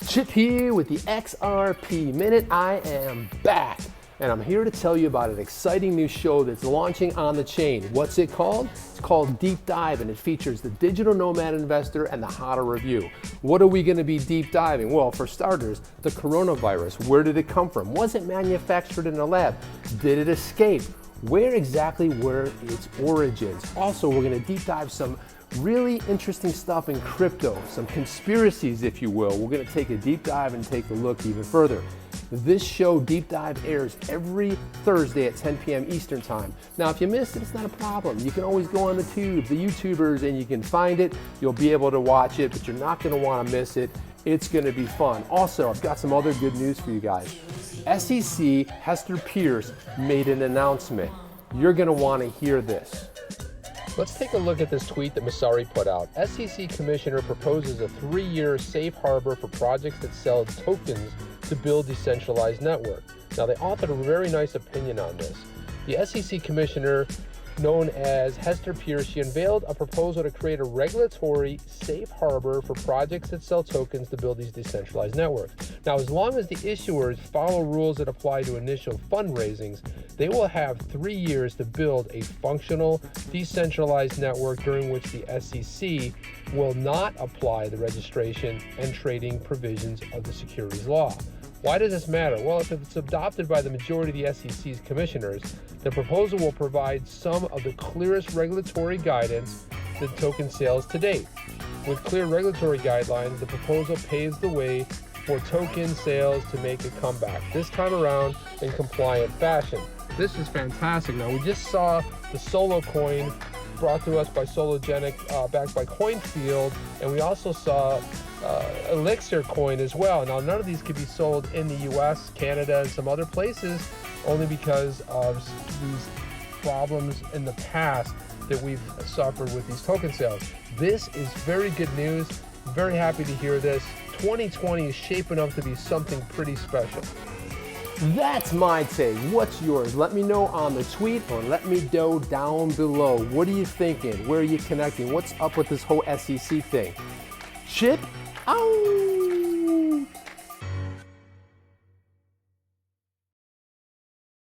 Chip here with the XRP Minute. I am back, and I'm here to tell you about an exciting new show that's launching on the chain. What's it called? It's called Deep Dive, and it features the digital nomad investor and the HODL review. What are we going to be deep diving? Well, for starters, the coronavirus. Where did it come from? Was it manufactured in a lab? Did it escape? Where exactly were its origins? Also, we're going to deep dive some really interesting stuff in crypto, some conspiracies, if you will. We're going to take a deep dive and take a look even further. This show, Deep Dive, airs every Thursday at 10 p.m. Eastern Time. Now, if you missed it, it's not a problem. You can always go on the YouTubers, and you can find it. You'll be able to watch it, but you're not going to want to miss it. It's going to be fun. Also, I've got some other good news for you guys. SEC Hester Pierce made an announcement. You're going to want to hear this. Let's take a look at this tweet that Masari put out. SEC Commissioner proposes a 3-year safe harbor for projects that sell tokens to build decentralized network. Now, they authored a very nice opinion on this. The SEC Commissioner, known as Hester Pierce, she unveiled a proposal to create a regulatory safe harbor for projects that sell tokens to build these decentralized networks. Now, as long as the issuers follow rules that apply to initial fundraisings, they will have 3 years to build a functional, decentralized network during which the SEC will not apply the registration and trading provisions of the securities law. Why does this matter? Well, if it's adopted by the majority of the SEC's commissioners, the proposal will provide some of the clearest regulatory guidance to token sales to date. With clear regulatory guidelines, the proposal paves the way for token sales to make a comeback, this time around in compliant fashion. This is fantastic. Now, we just saw the Solo coin brought to us by Sologenic, backed by Coinfield, and we also saw Elixir coin as well. Now, none of these could be sold in the US, Canada, and some other places, only because of these problems in the past that we've suffered with these token sales. This is very good news. I'm very happy to hear this. 2020 is shaping up to be something pretty special. That's my take. What's yours? Let me know on the tweet, or let me know down below. What are you thinking? Where are you connecting? What's up with this whole SEC thing? Chip out!